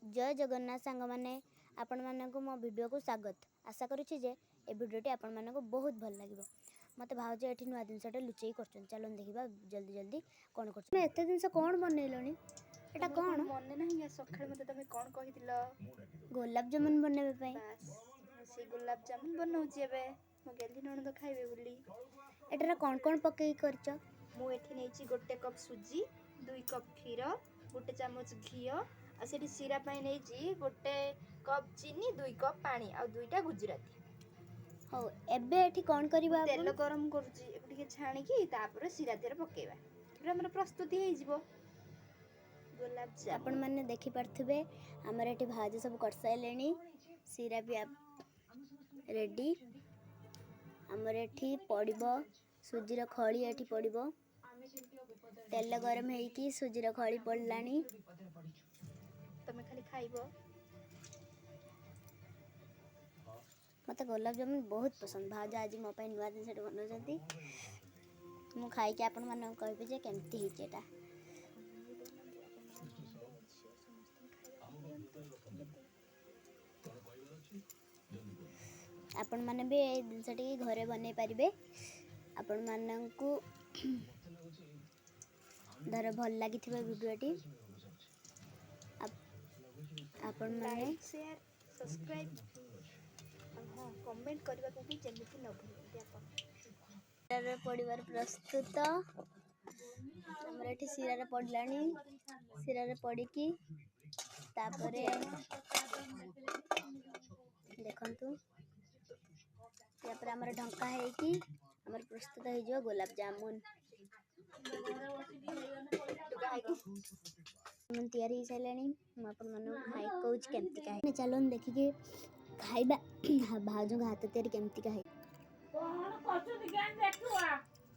जय जगन्नाथ सांग मैंने आपण मानक मो वीडियो को स्वागत आशा करुच्ची जे ए वीडियोटी आपण मानक बहुत भल लगे मत भावज ये नुआ जिनसटे लुचेई कर चलो देखा जल्दी जल्दी कौन कर एत जिन कौन बनइलनी एटा कौन मन ना सकाଳେ मते तमे कोन कहिदिलो गोलाप जामुन बनैबे से गुलाब जामुन बनाउची एबे मो गेली नणद खाइबे बुली एटार कौन कौन पकई करछ मु एठी नेची गोटे कप सुजी 2 कप क्षीर गोटे चामच घी आ सेठी सीरा पाई नेची गोटे कप चीनी 2 कप पानी आ 2टा गुजराती हो एबे एठी कौन करबा तेल गरम करूची एटिके छाणी की तापर सीरा देर पकेबा पूरा हमर प्रस्तुति हे जिवो गुलाब जामुन आपण माने देखि परथबे हमर एठी भाज सब कर साइलेनी सीरा भी रेडी हमर एठी पड़िबो सुजीर खळी एठी पड़िबो तेल गरम हेकी सुजीर खळी पड़लानी तमे खाली खाइबो मत गुलाब जामुन बहुत पसंद भाज आज मो पई नुआ दिन सेट बनौजंती मु खाई के आपण माने कहबे जे केमती हिचे एटा आपण माने भी ए दिनसटी घरे बनै परिबे आपण माननकु धर भल लागिथिबे वीडियोटी आपण माने लाइक शेयर सब्सक्राइब हां कमेंट करबा को भी जेमिति न भूलते आपण सीरा पड़िबार प्रस्तुत हमर एठी सीरा पड़लानी सीरा पड़ी की तापरे देखंतु यापर हमर ढंका है कि हमर प्रस्तुत है जो गुलाब जामुन मन तैयार ही सैलानी हम अपन मन खाई कोच केमती का है चलो देखि के खाइबा भाजो हाथ तैयारी केमती का है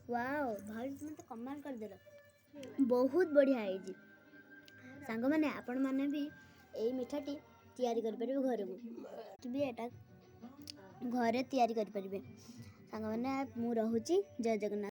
वाओ भाज तुम तो कमाल कर देलो बहुत बढ़िया है जी सांग माने आपण माने भी एई मिठाटी तैयारी कर परिबे घरे को भी एटा घरे तैयारी कर परिबे सांग माने मु रहूची जय जगन्नाथ।